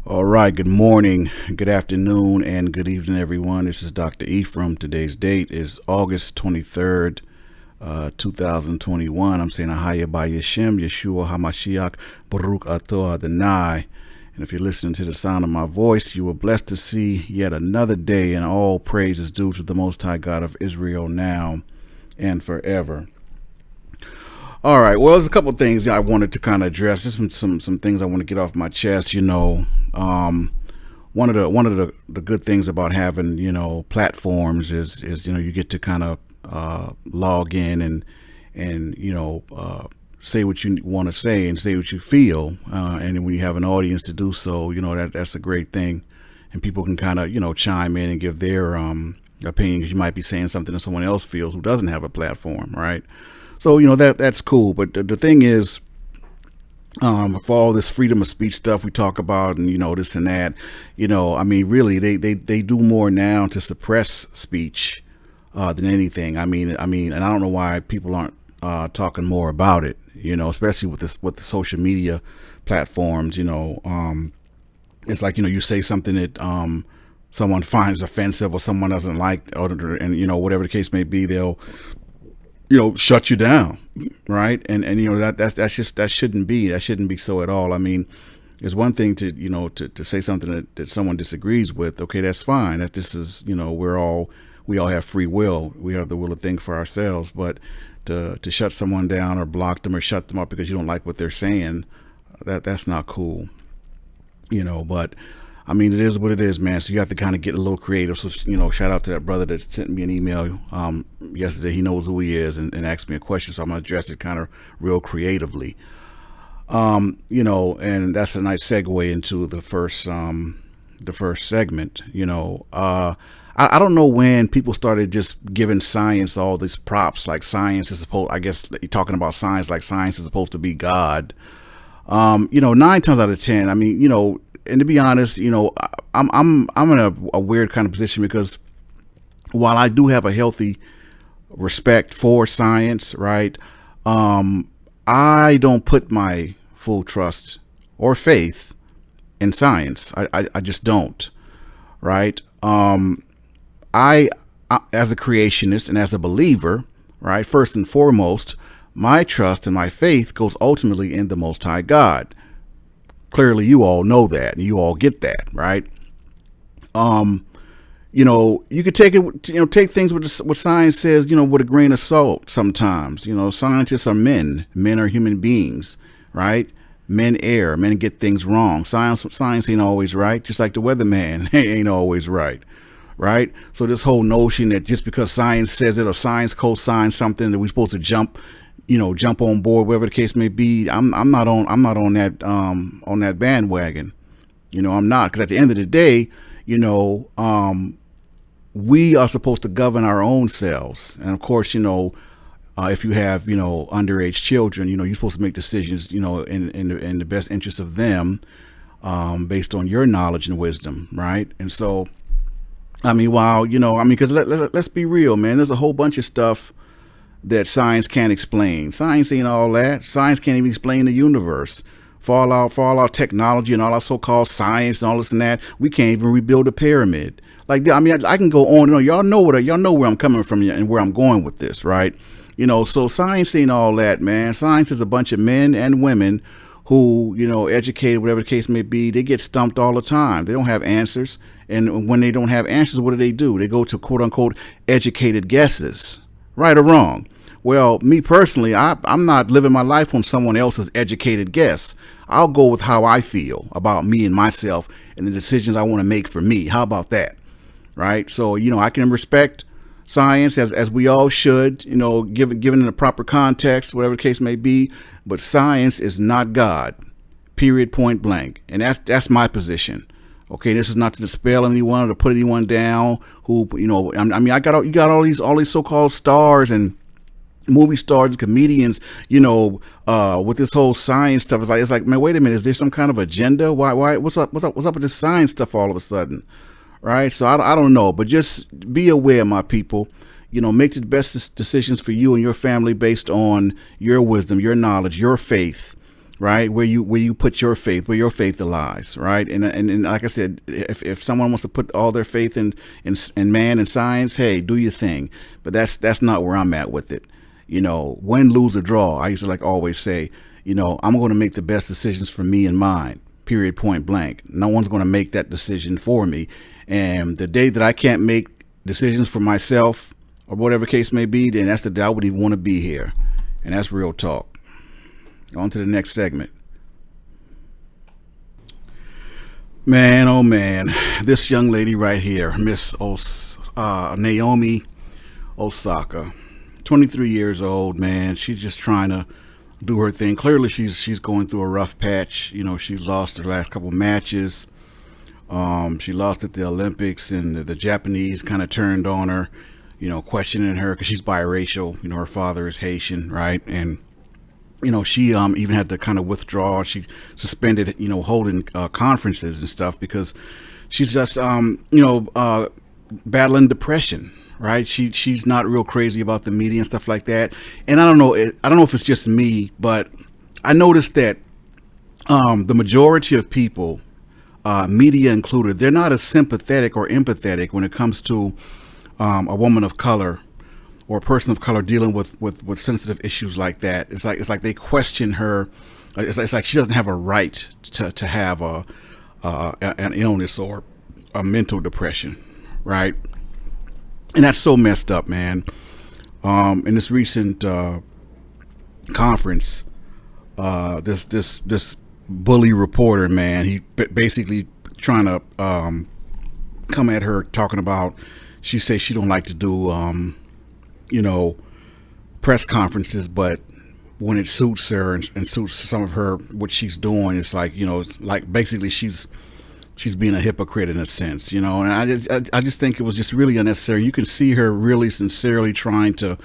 All right, good morning, good afternoon, and good evening, everyone. This is Dr. Ephraim. Today's date is August 23rd, 2021. I'm saying Ahaya by Yeshem, Yeshua HaMashiach, Baruch Atah Adonai. And if you're listening to the sound of my voice, you were blessed to see yet another day, and all praise is due to the Most High God of Israel now and forever. All right. Well, there's a couple of things I wanted to kind of address. Just some things I want to get off my chest. One of the good things about having platforms is you get to kind of log in and say what you want to say and say what you feel, and when you have an audience to do so, that's a great thing, and people can kind of chime in and give their opinion, because you might be saying something that someone else feels who doesn't have a platform, right? So that's cool, but the thing is, for all this freedom of speech stuff we talk about, and this and that, really they do more now to suppress speech than anything. And I don't know why people aren't talking more about it. Especially with the social media platforms. It's like you say something that someone finds offensive or someone doesn't like, and whatever the case may be, they'll shut you down, right? And that shouldn't be so at all. I mean, it's one thing to say something that someone disagrees with. Okay, that's fine. That this is we all have free will. We have the will to think for ourselves. But to shut someone down or block them or shut them up because you don't like what they're saying, that's not cool. But I mean, it is what it is, man. So you have to kind of get a little creative. So, shout out to that brother that sent me an email yesterday. He knows who he is and asked me a question. So I'm going to address it kind of real creatively. And that's a nice segue into the first segment. I don't know when people started just giving science all these props, like science is supposed, I guess you're talking about science, like science is supposed to be God. 9 times out of 10, and to be honest, I'm in a weird kind of position, because while I do have a healthy respect for science, right, I don't put my full trust or faith in science. I just don't, right? I, as a creationist and as a believer, right, first and foremost, my trust and my faith goes ultimately in the Most High God. Clearly, you all know that, and you all get that, right? You could take it, take things what science says, with a grain of salt. Sometimes, scientists are men. Men are human beings, right? Men err. Men get things wrong. Science ain't always right. Just like the weatherman ain't always right, right? So this whole notion that just because science says it or science co-signs something that we're supposed to jump on board, whatever the case may be. I'm not on that bandwagon. I'm not, because at the end of the day, we are supposed to govern our own selves. And of course, if you have, underage children, you're supposed to make decisions, in the best interest of them, based on your knowledge and wisdom. Right. And so, because let's be real, man, there's a whole bunch of stuff that science can't explain. Science ain't all that. Science can't even explain the universe. For all our technology and all our so-called science and all this and that, we can't even rebuild a pyramid. I can go on and on. Y'all know where I'm coming from and where I'm going with this, right? So science ain't all that, man. Science is a bunch of men and women who, educated, whatever the case may be. They get stumped all the time. They don't have answers. And when they don't have answers, what do? They go to quote unquote educated guesses, right or wrong. Well, me personally, I'm not living my life on someone else's educated guess. I'll go with how I feel about me and myself and the decisions I want to make for me. How about that? Right? So, I can respect science as we all should, given in the proper context, whatever the case may be. But science is not God, period, point blank. And that's my position. Okay, this is not to dispel anyone or to put anyone down who, you got all these so-called stars and movie stars and comedians, with this whole science stuff. It's like, man, wait a minute, is there some kind of agenda? Why, what's up with this science stuff all of a sudden? Right. So I don't know, but just be aware, my people, make the best decisions for you and your family based on your wisdom, your knowledge, your faith, right? Where you put your faith, where your faith lies, right? And like I said, if someone wants to put all their faith in man and science, hey, do your thing. But that's not where I'm at with it. Win, lose, or draw. I used to always say, I'm going to make the best decisions for me and mine. Period. Point blank. No one's going to make that decision for me. And the day that I can't make decisions for myself, or whatever case may be, then that's the day I wouldn't even want to be here. And that's real talk. On to the next segment. Man, oh man, this young lady right here, Miss Naomi Osaka, 23 years old, man. She's just trying to do her thing. Clearly, she's going through a rough patch. She's lost her last couple matches. She lost at the Olympics, and the Japanese kind of turned on her, questioning her because she's biracial. Her father is Haitian, right? And she even had to kind of withdraw. She suspended, holding conferences and stuff because she's just, battling depression, right? She's not real crazy about the media and stuff like that. And I don't know if it's just me, but I noticed that the majority of people, media included, they're not as sympathetic or empathetic when it comes to a woman of color or a person of color dealing with sensitive issues like that. It's like they question her. It's like she doesn't have a right to have an illness or a mental depression, right? And that's so messed up, man. In this recent conference, this bully reporter, man, he basically trying to come at her talking about. She says she don't like to do press conferences, but when it suits her and suits some of her what she's doing, it's like it's like basically she's being a hypocrite in a sense, and I just think it was just really unnecessary. You can see her really sincerely trying to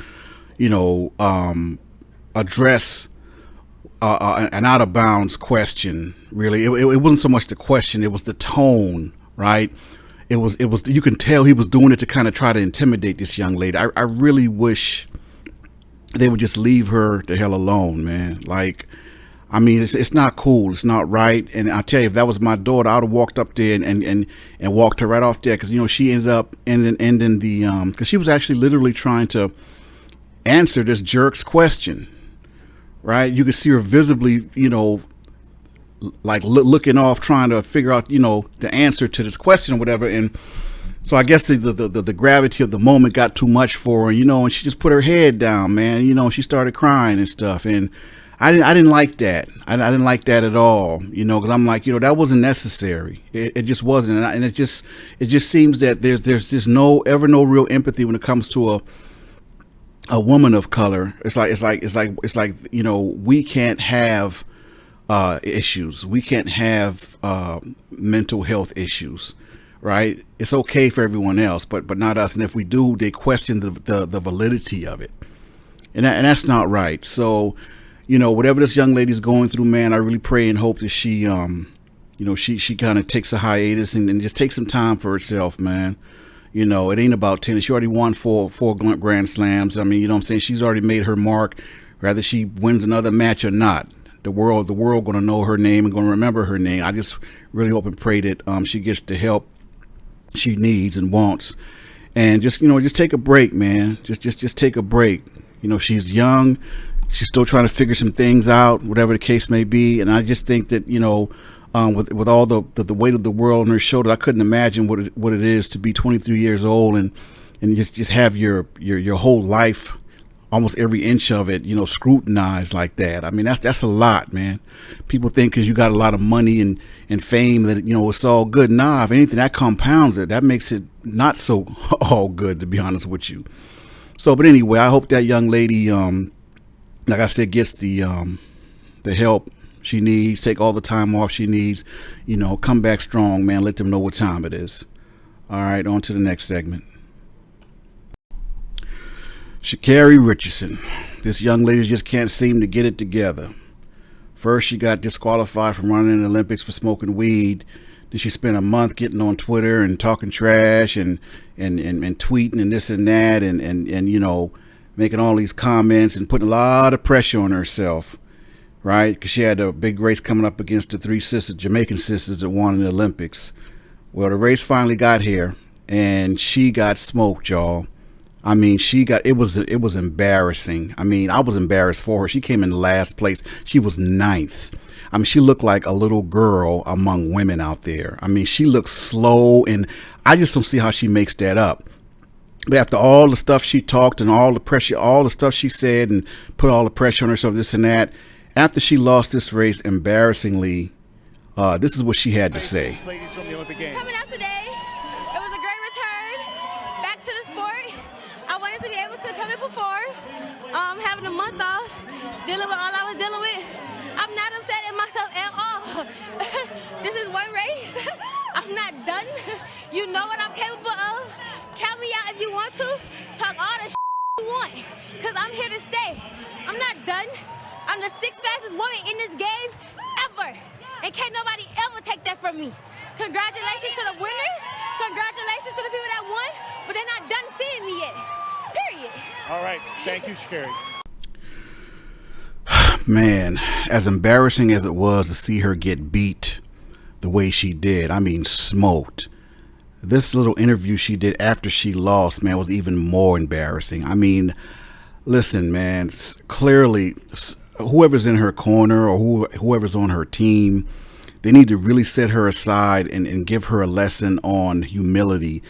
address an out of bounds question. Really, it wasn't so much the question, it was the tone, right? It was you can tell he was doing it to kind of try to intimidate this young lady. I really wish they would just leave her the hell alone, man. It's not cool. It's not right. And I tell you, if that was my daughter, I would have walked up there and walked her right off there. Cause she ended up ending the, cause she was actually literally trying to answer this jerk's question, right? You could see her visibly, looking off, trying to figure out, the answer to this question or whatever. And so I guess the gravity of the moment got too much for her, and she just put her head down, man. She started crying and stuff. And I didn't like that. I didn't like that at all, because I'm like, that wasn't necessary. It just wasn't. And it just seems that there's just no real empathy when it comes to a woman of color. It's like we can't have issues. We can't have mental health issues, right? It's okay for everyone else, but not us. And if we do, they question the validity of it, and that's not right. So, whatever this young lady's going through, man, I really pray and hope that she, she kind of takes a hiatus and just takes some time for herself, man. It ain't about tennis. She already won four Grand Slams. I mean, I'm saying? She's already made her mark, whether she wins another match or not. The world going to know her name and going to remember her name. I just really hope and pray that she gets the help she needs and wants, and just take a break, man. Just take a break. She's young. She's still trying to figure some things out, whatever the case may be. And I just think that with all the weight of the world on her shoulders, I couldn't imagine what it is to be 23 years old and just have your whole life, almost every inch of it, scrutinized like that. I mean, that's a lot, man. People think because you got a lot of money and fame that, it's all good. Nah, if anything, that compounds it. That makes it not so all good, to be honest with you. So, but anyway, I hope that young lady, like I said, gets the help she needs, take all the time off she needs, come back strong, man. Let them know what time it is. All right, on to the next segment. ShaCarrie Richardson. This young lady just can't seem to get it together. First, she got disqualified from running in the Olympics for smoking weed. Then she spent a month getting on Twitter and talking trash and tweeting and this and that and making all these comments and putting a lot of pressure on herself. right? Because she had a big race coming up against the three sisters, Jamaican sisters that won in the Olympics. Well, the race finally got here, and she got smoked, y'all. I mean, it was embarrassing. I mean, I was embarrassed for her. She came in last place. She was ninth. I mean, she looked like a little girl among women out there. I mean, she looked slow, and I just don't see how she makes that up. But after all the stuff she talked and all the pressure, all the stuff she said and put all the pressure on herself, this and that, after she lost this race embarrassingly, this is what she had to say. Ladies from the Olympic Games. Coming out today, it was a great return back to the sport. I wanted to be able to come in before, having a month off, dealing with all I was dealing with. I'm not upset at myself at all. This is one race. I'm not done. You know what I'm capable of. Count me out if you want to. Talk all the you want, because I'm here to stay. I'm not done. I'm the sixth fastest woman in this game ever. And can't nobody ever take that from me. Congratulations to the winners. Congratulations to the people that won, but they're not done seeing me yet. Period. All right. Thank you, ShaCarrie. Man, as embarrassing as it was to see her get beat the way she did, I mean, smoked. This little interview she did after she lost, man, was even more embarrassing. I mean, listen, man, clearly whoever's in her corner or whoever's on her team, they need to really set her aside and give her a lesson on humility.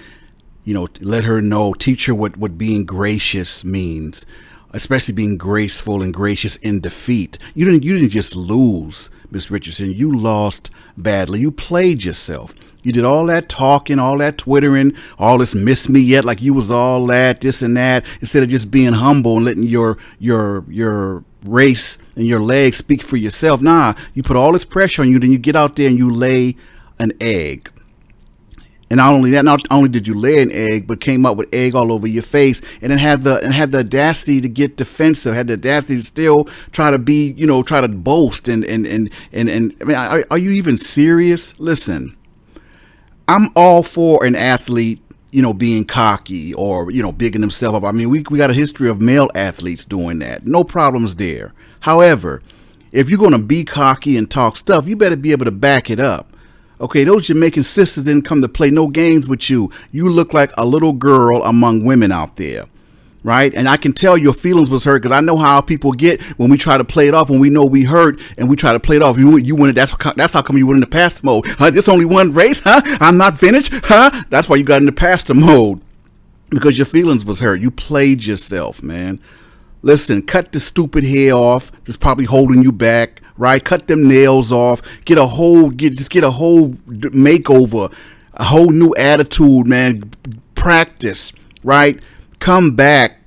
You know, let her know, teach her what being gracious means, especially being graceful and gracious in defeat. You didn't just lose, Miss Richardson. You lost badly. You played yourself. You did all that talking, all that twittering, all this miss me yet, like you was all that, this and that, instead of just being humble and letting your race and your legs speak for yourself. Nah, you put all this pressure on you, then you get out there and you lay an egg. And not only that, not only did you lay an egg, but came up with egg all over your face, and then had the audacity to get defensive, had the audacity to still try to be, try to boast and I mean, are you even serious? Listen, I'm all for an athlete, being cocky or, bigging himself up. I mean, we got a history of male athletes doing that. No problems there. However, if you're going to be cocky and talk stuff, you better be able to back it up. Okay, those Jamaican sisters didn't come to play no games with you. You look like a little girl among women out there, right? And I can tell your feelings was hurt because I know how people get when we try to play it off, when we know we hurt and we try to play it off. You win it. That's how come you went in the pastor mode. This only one race, huh? I'm not finished, huh? That's why you got in the pastor mode, because your feelings was hurt. You played yourself, man. Listen, cut the stupid hair off. That's probably holding you back. Right, cut them nails off. Get a whole makeover, a whole new attitude, man. Practice, right? Come back,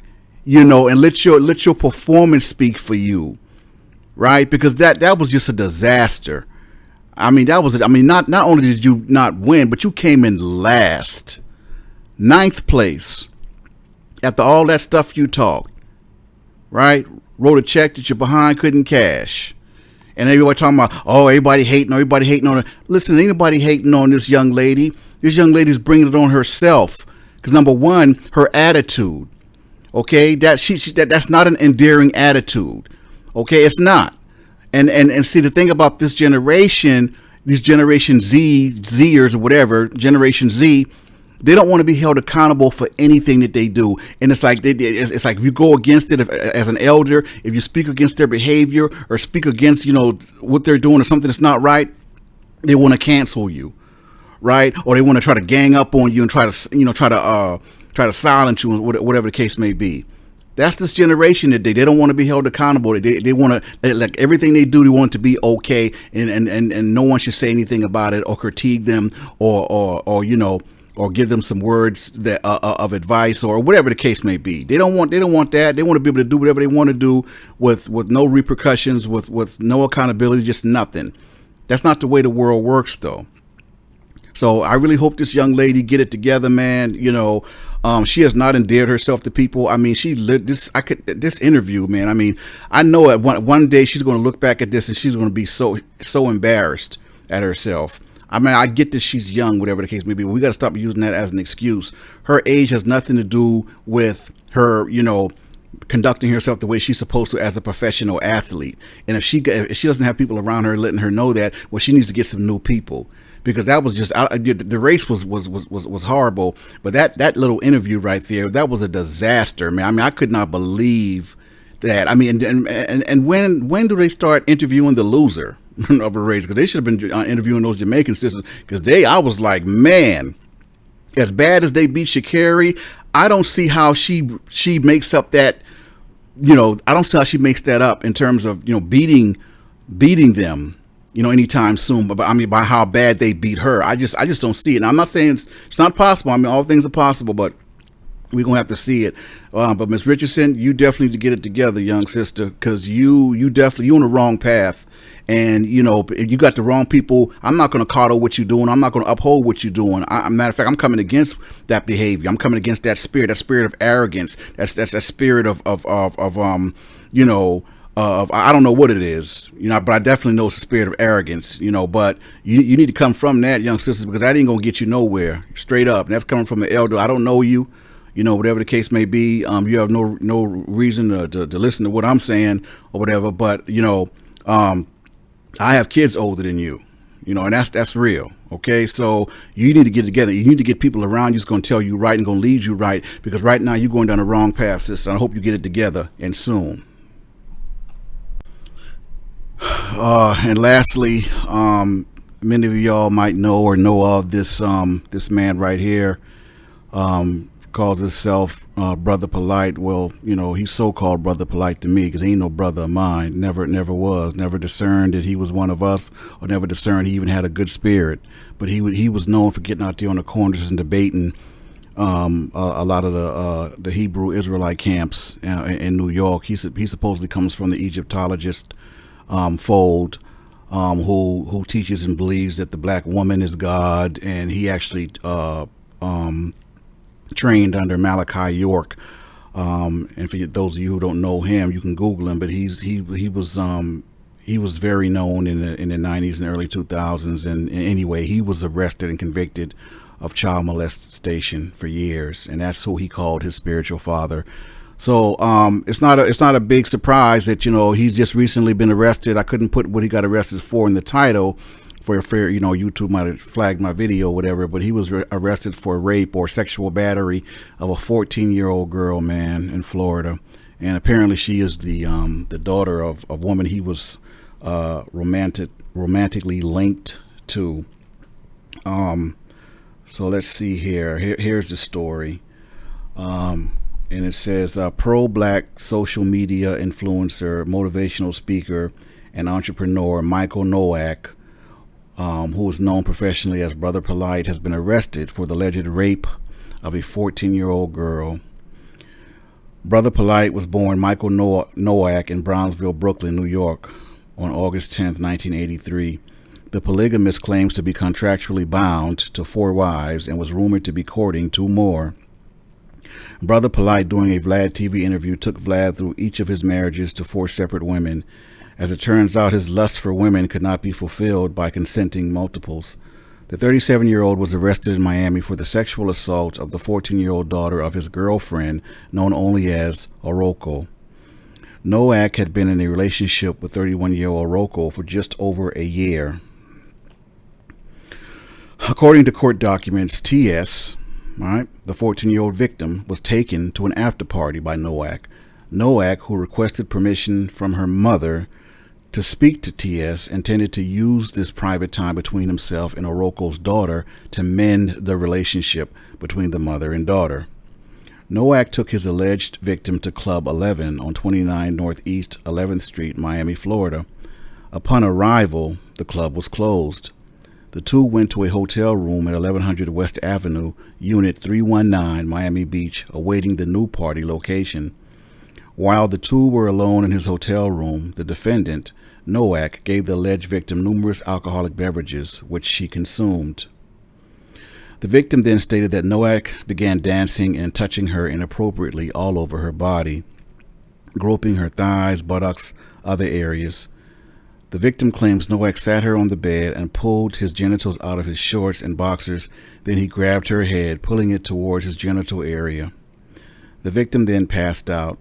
and let your performance speak for you, right? Because that was just a disaster. I mean, not only did you not win, but you came in last, ninth place. After all that stuff you talked, right? Wrote a check that you're behind, couldn't cash. And everybody talking about, everybody hating on her. Listen, anybody hating on this young lady. This young lady's bringing it on herself. Because number one, her attitude. Okay, that's not an endearing attitude. Okay, it's not. And see, the thing about this generation, these Generation Zers or whatever, Generation Z, they don't want to be held accountable for anything that they do. And it's like it's like if you go against it as an elder, if you speak against their behavior or speak against, what they're doing or something that's not right, they want to cancel you, right? Or they want to try to gang up on you and try to silence you, whatever the case may be. That's this generation that they don't want to be held accountable. They want to, like everything they do, they want it to be okay, and no one should say anything about it or critique them or give them some words that of advice or whatever the case may be. They don't want that. They want to be able to do whatever they want to do with no repercussions, with no accountability, just nothing. That's not the way the world works, though. So I really hope this young lady get it together, man. She has not endeared herself to people. I mean, she lived this. This interview, man. I mean, I know at one day she's going to look back at this and she's going to be so embarrassed at herself. I mean, I get that she's young, whatever the case may be, but we got to stop using that as an excuse. Her age has nothing to do with her, conducting herself the way she's supposed to as a professional athlete. And if she doesn't have people around her letting her know that, well, she needs to get some new people, because that was just the race was horrible. But that little interview right there, that was a disaster, man. I mean, I could not believe that. I mean, and when do they start interviewing the loser of a race? Because they should have been interviewing those Jamaican sisters, because I was like, man, as bad as they beat ShaCarrie, I don't see how she makes up that, I don't see how she makes that up in terms of, beating them, anytime soon. But I mean, by how bad they beat her, I just don't see it. And I'm not saying it's not possible. I mean, all things are possible, but we're gonna have to see it. But Miss Richardson, you definitely need to get it together, young sister, because you're on the wrong path. And you got the wrong people. I'm not going to coddle what you're doing. I'm not going to uphold what you're doing. Matter of fact, I'm coming against that behavior. I'm coming against that spirit of arrogance. That's that spirit of I don't know what it is, but I definitely know it's a spirit of arrogance, but you need to come from that, young sisters, because that ain't going to get you nowhere, straight up. And that's coming from an elder. I don't know you, whatever the case may be. You have no reason to listen to what I'm saying or whatever, but I have kids older than you, and that's real. Okay, so you need to get together. You need to get people around you who's going to tell you right and going to lead you right, because right now you're going down the wrong path, sister. I hope you get it together, and soon. And lastly, many of y'all might know of this man right here. Calls himself Brother Polight. Well, he's so-called Brother Polight to me, because he ain't no brother of mine. Never was. Never discerned that he was one of us, or never discerned he even had a good spirit. But he was known for getting out there on the corners and debating a lot of the Hebrew Israelite camps in New York. He supposedly comes from the Egyptologist fold, who teaches and believes that the black woman is God, and he actually trained under Malachi York, and for those of you who don't know him, you can Google him. But he was very known in the 90s and early 2000s, and anyway, he was arrested and convicted of child molestation for years, and that's who he called his spiritual father. So it's not a big surprise that he's just recently been arrested. I couldn't put what he got arrested for in the title, for YouTube might have flagged my video or whatever, but he was arrested for rape or sexual battery of a 14-year-old girl, man, in Florida. And apparently she is the daughter of a woman he was romantically linked to. So let's see here. Here's the story. And it says, pro-black social media influencer, motivational speaker, and entrepreneur Michael Nowak, who is known professionally as Brother Polight, has been arrested for the alleged rape of a 14-year-old girl. Brother Polight was born Michael Nowak in Brownsville, Brooklyn, New York, on August 10th, 1983. The polygamist claims to be contractually bound to 4 wives and was rumored to be courting 2 more. Brother Polight, during a Vlad TV interview, took Vlad through each of his marriages to 4 separate women. As it turns out, his lust for women could not be fulfilled by consenting multiples. The 37-year-old was arrested in Miami for the sexual assault of the 14-year-old daughter of his girlfriend, known only as Oroko. Nowak had been in a relationship with 31-year-old Oroko for just over a year. According to court documents, T.S., the 14-year-old victim, was taken to an after party by Nowak. Nowak, who requested permission from her mother to speak to T.S., intended to use this private time between himself and Oroko's daughter to mend the relationship between the mother and daughter. Nowak took his alleged victim to Club 11 on 29 Northeast 11th Street, Miami, Florida. Upon arrival, the club was closed. The two went to a hotel room at 1100 West Avenue, Unit 319, Miami Beach, awaiting the new party location. While the two were alone in his hotel room, the defendant, Nowak, gave the alleged victim numerous alcoholic beverages, which she consumed. The victim then stated that Nowak began dancing and touching her inappropriately all over her body, groping her thighs, buttocks, other areas. The victim claims Nowak sat her on the bed and pulled his genitals out of his shorts and boxers. Then he grabbed her head, pulling it towards his genital area. The victim then passed out.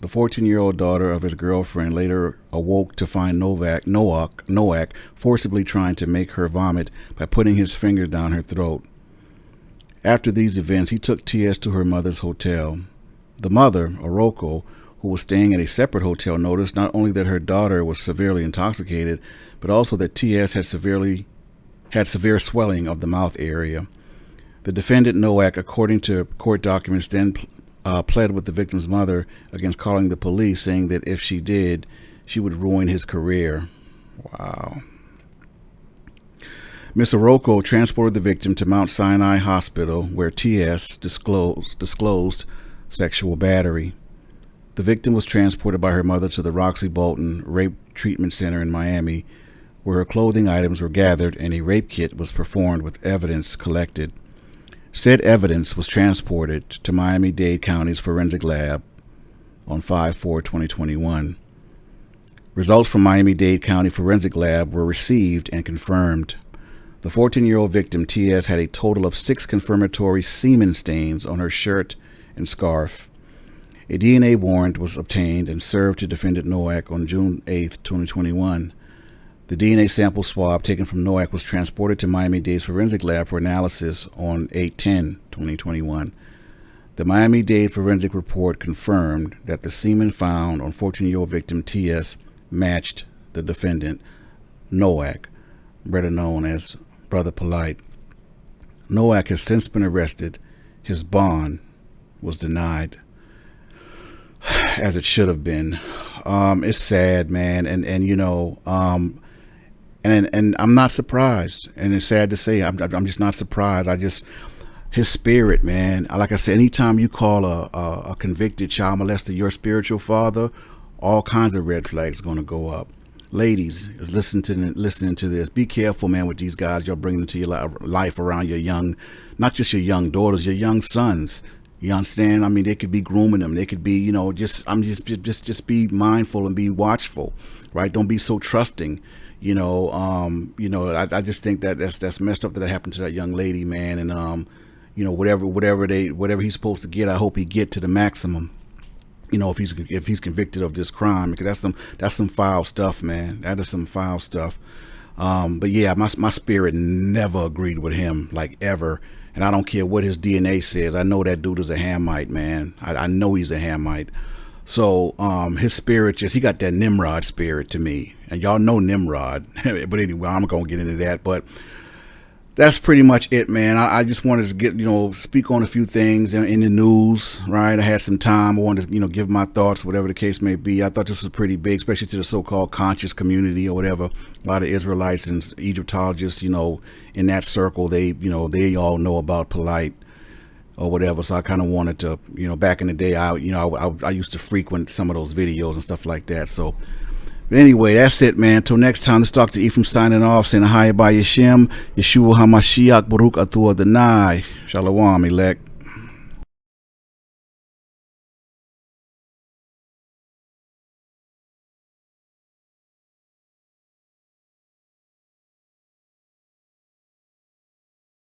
The 14-year-old daughter of his girlfriend later awoke to find Nowak forcibly trying to make her vomit by putting his fingers down her throat. After these events, he took T.S. to her mother's hotel. The mother, Oroko, who was staying at a separate hotel, noticed not only that her daughter was severely intoxicated, but also that T.S. had severe swelling of the mouth area. The defendant, Nowak, according to court documents, then pled with the victim's mother against calling the police, saying that if she did, she would ruin his career. Wow. Ms. Oroko transported the victim to Mount Sinai Hospital, where T.S. disclosed sexual battery. The victim was transported by her mother to the Roxy Bolton Rape Treatment Center in Miami, where her clothing items were gathered and a rape kit was performed with evidence collected. Said evidence was transported to Miami-Dade County's forensic lab on 5/4/2021. Results from Miami-Dade County Forensic Lab were received and confirmed. The 14-year-old victim, T.S., had a total of 6 confirmatory semen stains on her shirt and scarf. A DNA warrant was obtained and served to defendant Nowak on June 8, 2021. The DNA sample swab taken from Nowak was transported to Miami-Dade's forensic lab for analysis on 8/10/2021. The Miami-Dade forensic report confirmed that the semen found on 14-year-old victim T.S. matched the defendant, Nowak, better known as Brother Polight. Nowak has since been arrested. His bond was denied, as it should have been. It's sad, man, and you know, and I'm not surprised, and it's sad to say, I'm just not surprised. His spirit, man. Like I said, anytime you call a convicted child molester your spiritual father, all kinds of red flags are going to go up. Ladies, listening to this, be careful, man, with these guys you're bringing into your life around your young, not just your young daughters, your young sons. You understand? I mean, they could be grooming them. They could be, you know, just be mindful and be watchful, right? Don't be so trusting. I just think that's messed up that happened to that young lady, man. And whatever he's supposed to get, I hope he get to the maximum. You know, if he's convicted of this crime, because that's some foul stuff, man. That is some foul stuff. But yeah, my spirit never agreed with him, like, ever. And I don't care what his DNA says. I know that dude is a Hamite, man. I know he's a Hamite. So his spirit he got that Nimrod spirit to me. And y'all know Nimrod. But anyway, I'm going to get into that. But that's pretty much it, man. I just wanted to speak on a few things in the news, right? I had some time. I wanted to, give my thoughts, whatever the case may be. I thought this was pretty big, especially to the so-called conscious community or whatever. A lot of Israelites and Egyptologists, in that circle, they all know about Polight or whatever. So I kind of wanted to, back in the day, I used to frequent some of those videos and stuff like that. So, but anyway, that's it, man. Until next time, let's talk to Ephraim signing off, saying Ahaya by Yeshem, Yeshua HaMashiach, Baruch Atu Adonai. Shalom, elect.